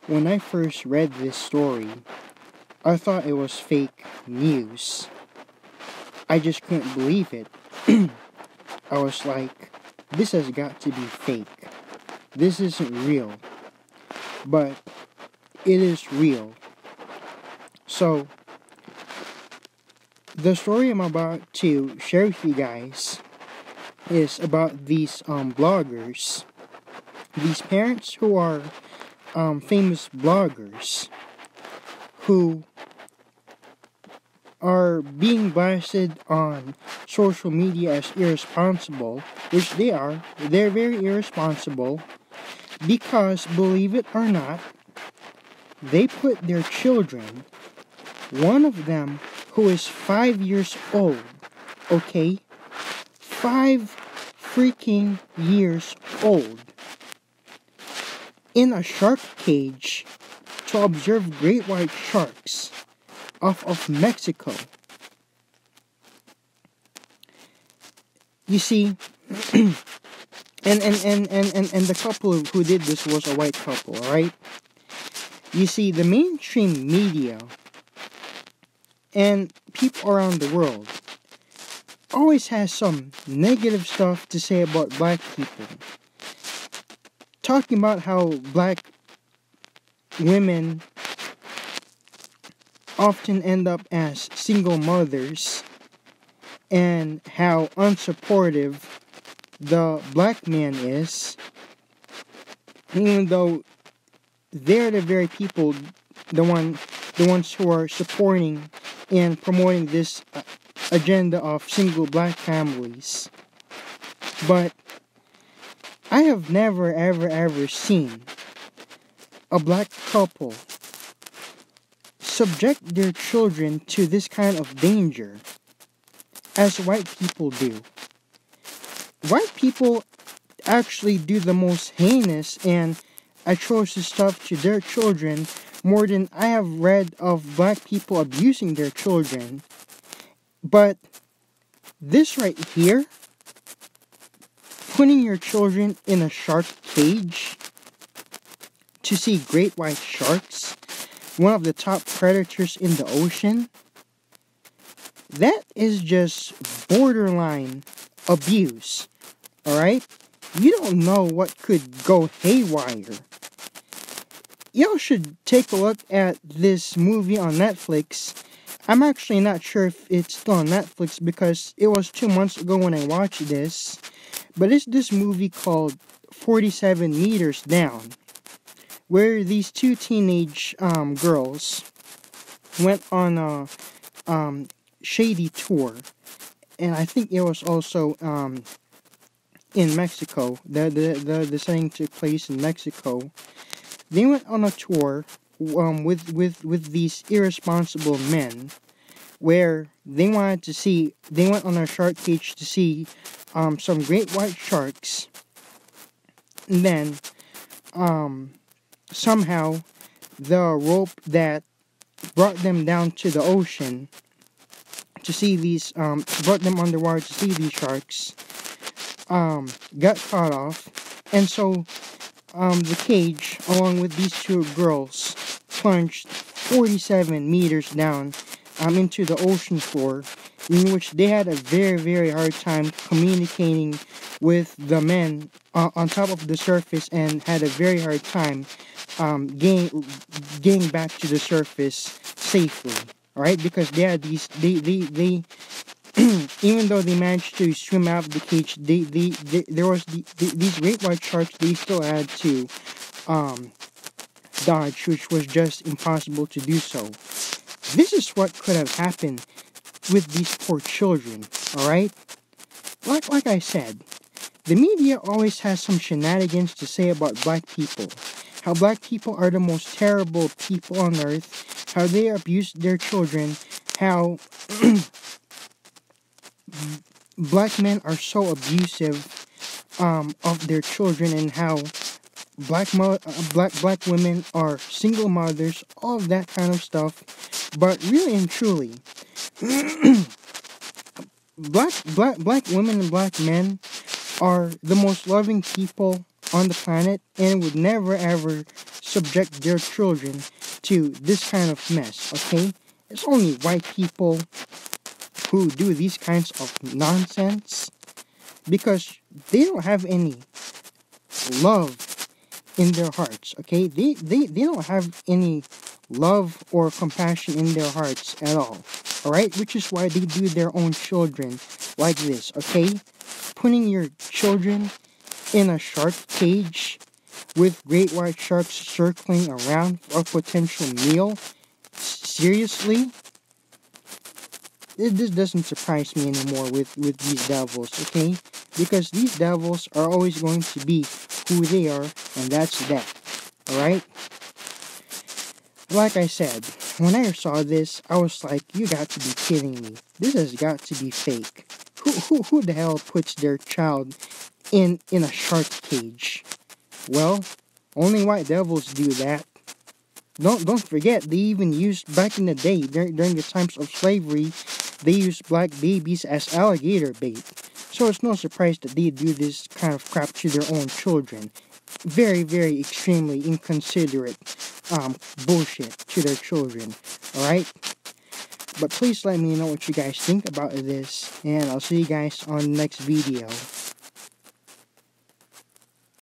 When I first read this story, I thought it was fake news. I just couldn't believe it. I was like, this has got to be fake. This isn't real. But it is real. So, the story I'm about to share with you guys is about these bloggers. These parents who are famous bloggers who are being blasted on social media as irresponsible, which they are. They're very irresponsible because, believe it or not, they put their children, one of them who is 5 years old, okay? 5 freaking years old, in a shark cage to observe great white sharks off of Mexico. You see, and the couple who did this was a white couple, alright? You see, the mainstream media and people around the world always has some negative stuff to say about black people. Talking about how black women often end up as single mothers and how unsupportive the black man is, even though they're the very people, the ones who are supporting and promoting this agenda of single black families. But I have never ever seen a black couple subject their children to this kind of danger as white people do. White people actually do the most heinous and atrocious stuff to their children more than I have read of black people abusing their children. But this right here, putting your children in a shark cage to see great white sharks, one of the top predators in the ocean, that is just borderline abuse, alright? You don't know what could go haywire. Y'all should take a look at this movie on Netflix. I'm actually not sure if it's still on Netflix because it was 2 months ago when I watched this. But it's this movie called 47 Meters Down, where these two teenage girls went on a shady tour. And I think it was also in Mexico. The setting took place in Mexico. They went on a tour with these irresponsible men, where they went on a shark cage to see some great white sharks. And then somehow the rope that brought them down to the ocean to see these brought them underwater to see these sharks got cut off, and so the cage, along with these two girls, plunged 47 meters down into the ocean floor, in which they had a very, very hard time communicating with the men on top of the surface, and had a very hard time getting back to the surface safely. Alright, because they had these, they even though they managed to swim out of the cage, there was these great white sharks they still had to dodge, which was just impossible to do so. This is what could have happened with these poor children, alright? Like I said, the media always has some shenanigans to say about black people. How black people are the most terrible people on earth, how they abuse their children, how black men are so abusive of their children, and how black women are single mothers, all of that kind of stuff. But really and truly, black women and black men are the most loving people on the planet, and would never ever subject their children to this kind of mess, okay? It's only white people who do these kinds of nonsense because they don't have any love in their hearts, okay? They don't have any love or compassion in their hearts at all, alright? Which is why they do their own children like this, okay? Putting your children in a shark cage with great white sharks circling around for a potential meal? Seriously? This doesn't surprise me anymore with these devils, okay? Because these devils are always going to be who they are, and that's that. Alright? Like I said, when I saw this, I was like, you got to be kidding me. This has got to be fake. Who the hell puts their child in a shark cage? Well, only white devils do that. Don't forget, they even used, back in the day, during the times of slavery, they used black babies as alligator bait. So it's no surprise that they do this kind of crap to their own children. Very, very extremely inconsiderate bullshit to their children. Alright? But please let me know what you guys think about this, and I'll see you guys on the next video.